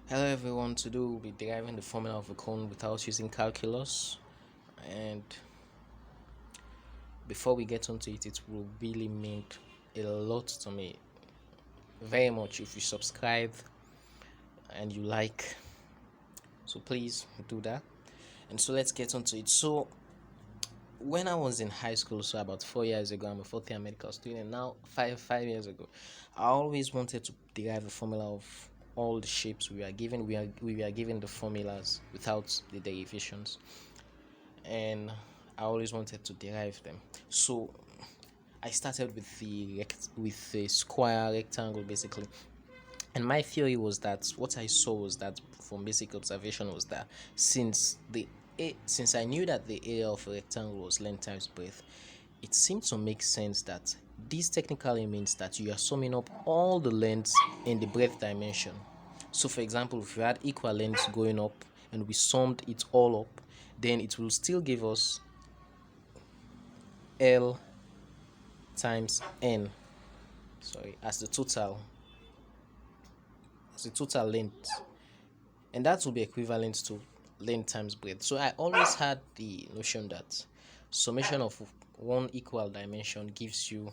Hello everyone, today we'll be deriving the formula of a cone without using calculus, and before we get onto it, it will really mean a lot to me very much if you subscribe and you like, so please do that. And so let's get onto it. So when I was in high school, so about 4 years ago, I'm a fourth year medical student now. Five years ago, I always wanted to derive a formula of all the shapes we are given. We are given the formulas without the derivations, and I always wanted to derive them. So I started with the square rectangle basically, and my theory was that what I saw was that from basic observation was that since I knew that the area of a rectangle was length times breadth, it seemed to make sense that this technically means that you are summing up all the lengths in the breadth dimension. So for example, if we had equal lengths going up and we summed it all up, then it will still give us L times N, sorry, as the total length, and that will be equivalent to length times breadth. So I always had the notion that summation of one equal dimension gives you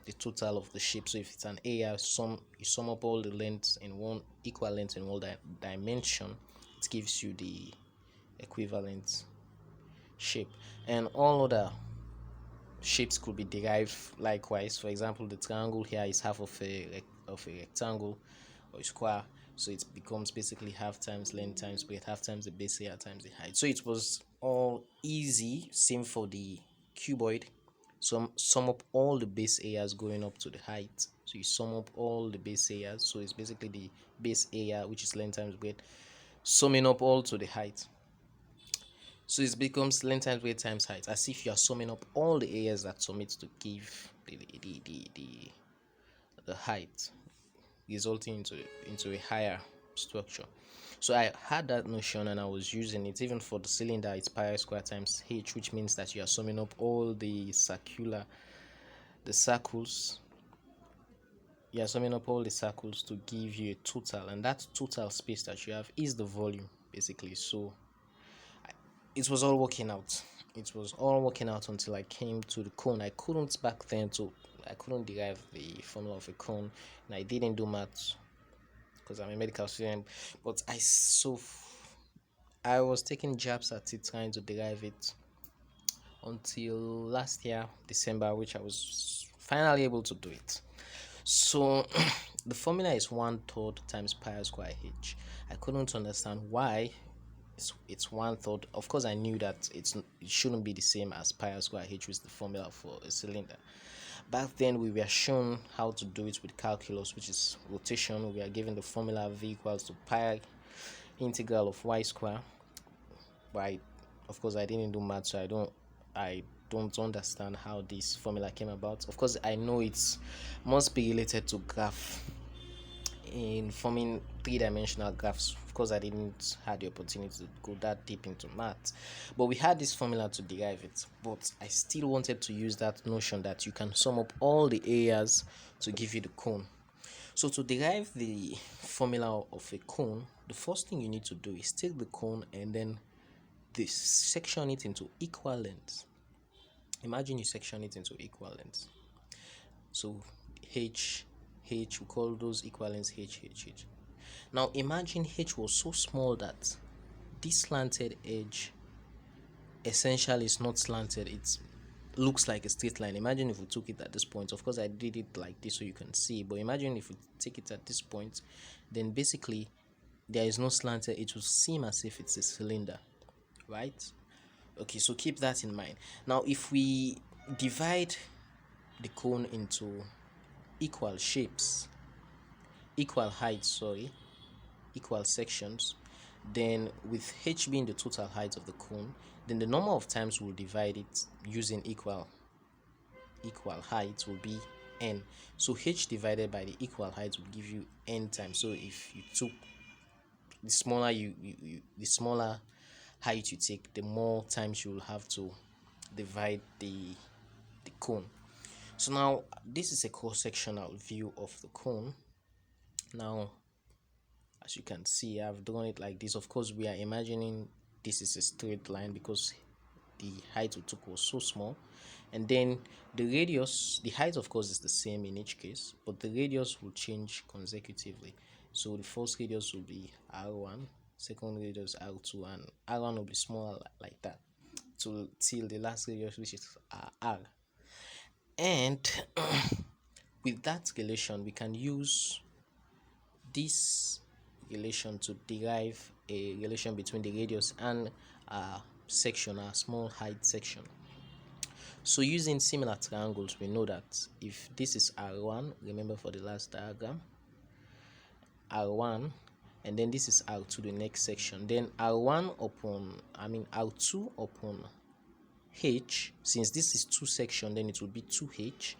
the total of the shape. So if it's an area, you sum up all the lengths in one equal length in one dimension, it gives you the equivalent shape. And all other shapes could be derived likewise. For example, the triangle here is half of a rectangle or a square, so it becomes basically half times length times breadth, half times the base area times the height. So it was all easy. Same for the cuboid. Sum up all the base areas going up to the height. So you sum up all the base areas, so it's basically the base area, which is length times breadth, summing up all to the height. So it becomes length times breadth times height, as if you are summing up all the areas that summit to give the height, resulting into a higher structure. So I had that notion and I was using it even for the cylinder. It's pi square times h, which means that you are summing up all the circles. You are summing up all the circles to give you a total, and that total space that you have is the volume basically. So it was all working out. It was all working out until I came to the cone. I couldn't derive the formula of a cone, and I didn't do maths because I'm a medical student. But I was taking jabs at it, trying to derive it until last year December, which I was finally able to do it. So the formula is 1/3 times pi square h. I couldn't understand why it's 1/3. Of course, I knew that it shouldn't be the same as pi square h, which is the formula for a cylinder. Back then, we were shown how to do it with calculus, which is rotation. We are given the formula v equals to pi integral of y square. But of course, I didn't do math, so I don't understand how this formula came about. Of course, I know it must be related to graph in forming three-dimensional graphs. Of course, I didn't have the opportunity to go that deep into math, but we had this formula to derive it. But I still wanted to use that notion that you can sum up all the areas to give you the cone. So to derive the formula of a cone, the first thing you need to do is take the cone and then section it into equal lengths. Imagine you section it into equal lengths. So h we call those equivalents h. Now imagine h was so small that this slanted edge essentially is not slanted, it looks like a straight line. Imagine if we took it at this point. Of course, I did it like this so you can see, but imagine if we take it at this point, then basically there is no slanted. It will seem as if it's a cylinder, right? Okay, so keep that in mind. Now if we divide the cone into equal shapes, equal heights, equal sections, then with h being the total height of the cone, then the number of times we'll divide it using equal height will be n. So h divided by the equal height will give you n times. So if you took the smaller height you take, the more times you will have to divide the cone. So now this is a cross-sectional view of the cone. Now As you can see, I've drawn it like this. Of course, we are imagining this is a straight line because the height we took was so small. And then the radius, the height of course is the same in each case, but the radius will change consecutively. So the first radius will be r1, second radius r2, and r1 will be smaller like that till the last radius, which is r. And with that relation, we can use this relation to derive a relation between the radius and a section, a small height section. So using similar triangles, we know that if this is r1, remember for the last diagram, r1, and then this is r2, the next section, then r2 upon h, since this is two section, then it will be 2h,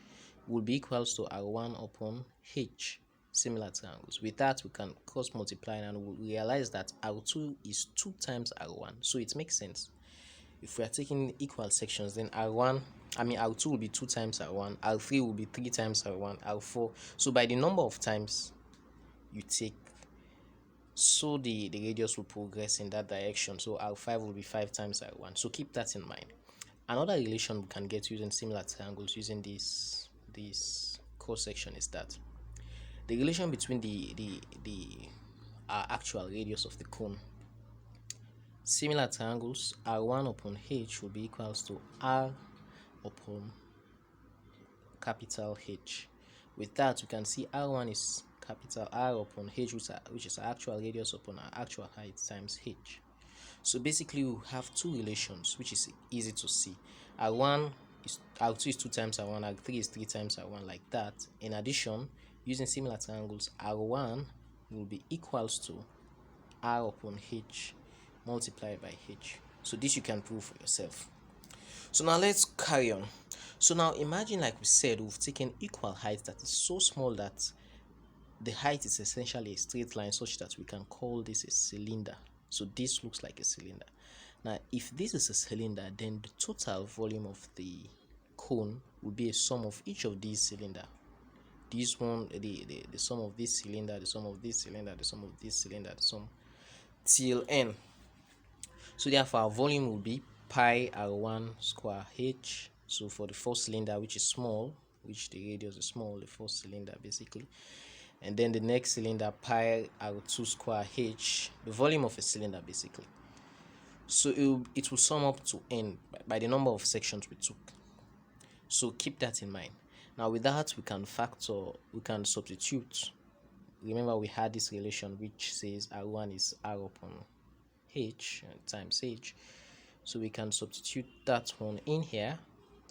will be equals to r1 upon h. Similar triangles. With that, we can cross multiply and we'll realize that r2 is 2 times r1, so it makes sense. If we are taking equal sections, then r2 will be 2 times r1, r3 will be 3 times r1, r4. So by the number of times you take, so the radius will progress in that direction. So r5 will be 5 times r1. So keep that in mind. Another relation we can get using similar triangles using this cross section is that the relation between the actual radius of the cone. Similar triangles, r1 upon h will be equals to r upon capital H. With that, we can see r1 is capital R upon h, which is our actual radius upon our actual height times h. So basically, we have two relations, which is easy to see. R2 is 2 times r1, r3 is 3 times r1, like that. In addition, using similar triangles, r1 will be equals to r upon h multiplied by h. So this you can prove for yourself. So now let's carry on. So now imagine, like we said, we've taken equal height that is so small that the height is essentially a straight line, such that we can call this a cylinder. So this looks like a cylinder. Now if this is a cylinder, then the total volume of the cone will be a sum of each of these cylinders. This one, the sum of this cylinder, the sum of this cylinder, the sum of this cylinder, the sum till n. So therefore our volume will be pi r1 square h. So for the first cylinder, which is small, which the radius is small, the first cylinder basically, and then the next cylinder, pi r2 square h, the volume of a cylinder basically. So it will sum up to n by the number of sections we took. So keep that in mind. Now with that, we can substitute. Remember, we had this relation which says r1 is r upon h times h. So we can substitute that one in here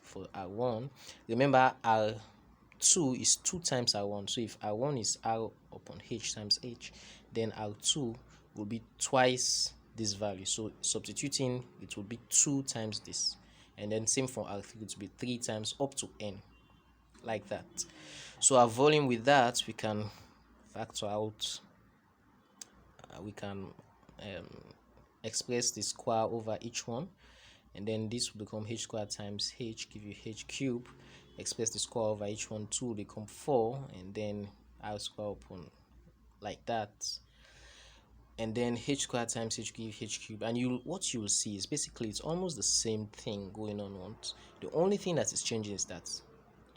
for r1. Remember, r2 is 2 times r1. So if r1 is r upon h times h, then r2 will be twice this value. So substituting, it will be 2 times this. And then same for r3, it will be 3 times up to n, like that. So our volume, with that, we can factor out, we can express the square over each one, and then this will become h squared times h, give you h cube. Express the square over each one, 2 will become 4, and then r square upon, like that, and then h squared times h give h cube. And what you will see is basically it's almost the same thing going on once. The only thing that is changing is that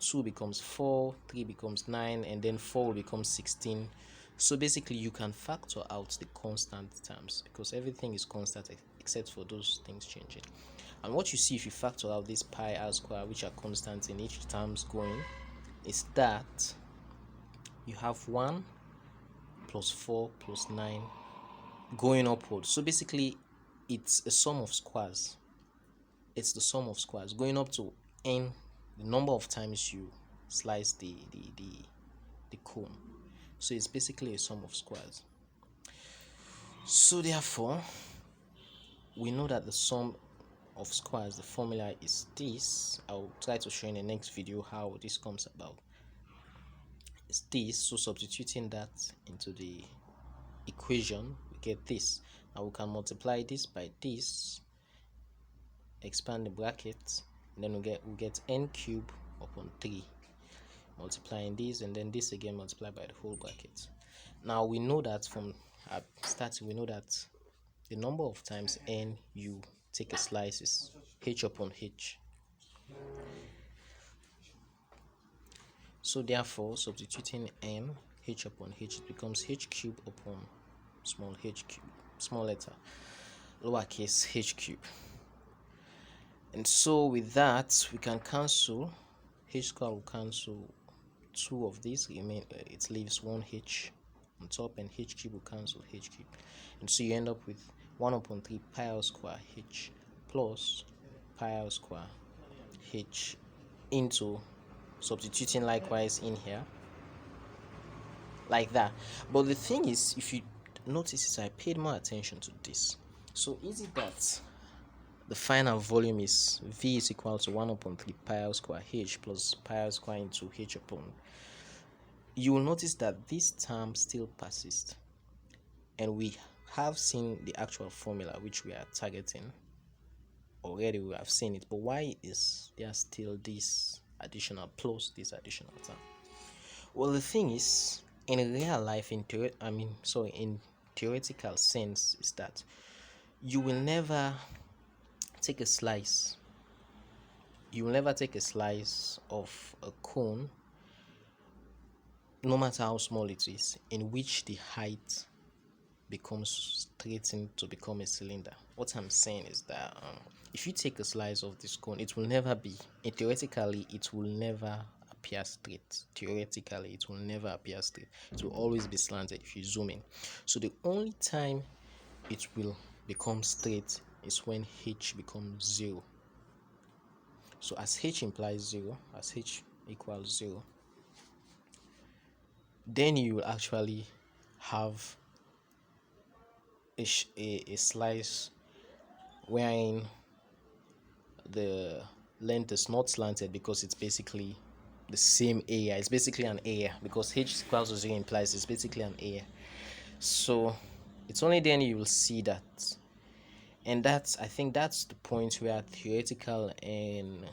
2 becomes 4, 3 becomes 9, and then 4 will become 16. So basically you can factor out the constant terms because everything is constant except for those things changing. And what you see if you factor out this pi r square, which are constants in each terms going, is that you have 1 plus 4 plus 9 going upwards. So basically it's a sum of squares. It's the sum of squares going up to n, the number of times you slice the cone. So it's basically a sum of squares. So therefore we know that the sum of squares, the formula is this. I'll try to show in the next video how this comes about. It's this. So substituting that into the equation, we get this. Now we can multiply this by this, expand the bracket, and then we get n cube upon 3, multiplying this, and then this again multiplied by the whole bracket. Now we know that from starting, we know that the number of times n you take a slice is h upon h. So therefore, substituting n h upon h, it becomes h cube upon small h cube, small letter, lowercase h cube. And so with that, we can cancel h square will cancel two of these, it leaves one h on top, and h cube will cancel h cube, and so you end up with 1 upon 3 pi r square h plus pi r square h into substituting likewise in here like that. But the thing is, if you notice is I paid more attention to this. So is it that the final volume is v is equal to 1 upon 3 pi r square h plus pi r square into h upon, you will notice that this term still persists, and we have seen the actual formula which we are targeting already. We have seen it, but why is there still this additional plus this additional term? Well, the thing is, in real life, in theoretical sense, is that you will never take a slice of a cone, no matter how small it is, in which the height becomes straightened to become a cylinder. What I'm saying is that if you take a slice of this cone, it will never be, theoretically, it will never appear straight. Theoretically, it will never appear straight. It will always be slanted if you zoom in. So the only time it will become straight is when h becomes 0. So as h implies 0, as h equals 0, then you will actually have a slice wherein the length is not slanted, because it's basically the same area. It's basically an area, because h equals to 0 implies it's basically an area. So it's only then you will see that. And I think that's the point where theoretical and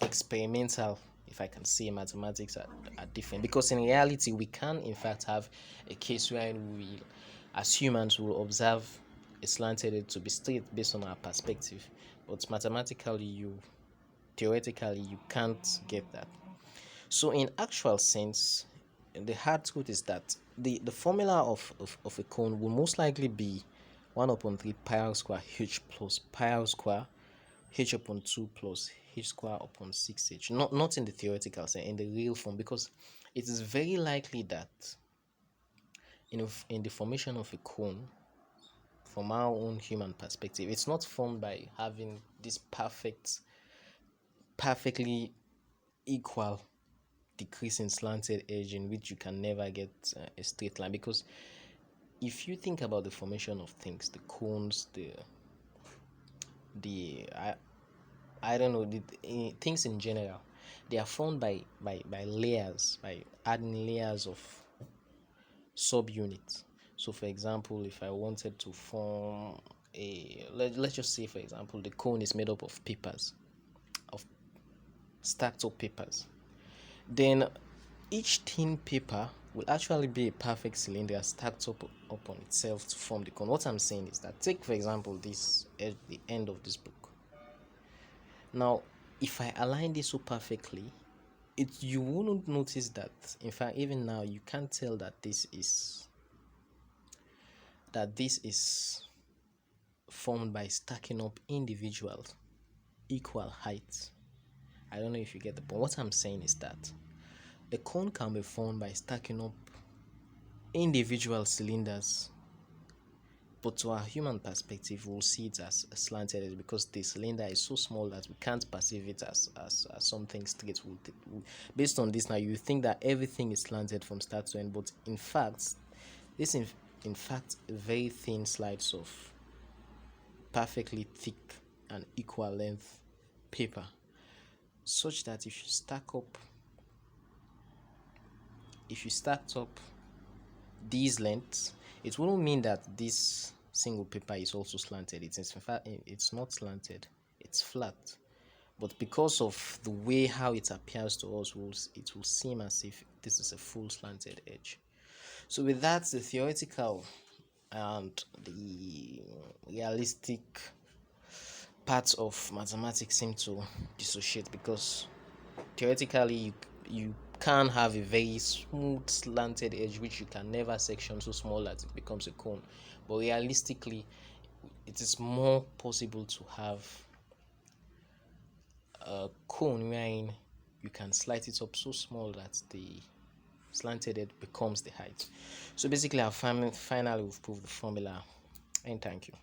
experimental, if I can say, mathematics are different, because in reality we can in fact have a case where we as humans will observe a slanted edge to be straight based on our perspective, but theoretically you can't get that. So in actual sense, the hard truth is that the formula of a cone will most likely be 1 upon 3 pi r square h plus pi r square h upon 2 plus h square upon 6h. Not in the theoretical sense, in the real form, because it is very likely that in the formation of a cone, from our own human perspective, it's not formed by having this perfectly equal decrease in slanted edge in which you can never get a straight line. Because if you think about the formation of things, the cones, I don't know, things in general, they are formed by layers, by adding layers of subunits. So for example, if I wanted to form let's just say, for example, the cone is made up of stacked up papers, then each thin paper will actually be a perfect cylinder stacked up upon itself to form the cone. What I'm saying is that, take for example this at the end of this book. Now, if I align this so perfectly, you wouldn't notice that. In fact, even now you can't tell that this is formed by stacking up individuals equal heights. I don't know if you get the point. What I'm saying is that a cone can be formed by stacking up individual cylinders, but to our human perspective, we'll see it as a slanted edge, because the cylinder is so small that we can't perceive it as something straight. Based on this, now you think that everything is slanted from start to end, but in fact, this in fact very thin slides of perfectly thick and equal length paper, such that if you stacked up these lengths, it wouldn't mean that this single paper is also slanted. In fact, it's not slanted, it's flat, but because of the way how it appears to us, it will seem as if this is a full slanted edge. So with that, the theoretical and the realistic parts of mathematics seem to dissociate, because theoretically you can have a very smooth slanted edge which you can never section so small that it becomes a cone, but realistically it is more possible to have a cone wherein you can slice it up so small that the slanted edge becomes the height. So basically, finally we've proved the formula, and thank you.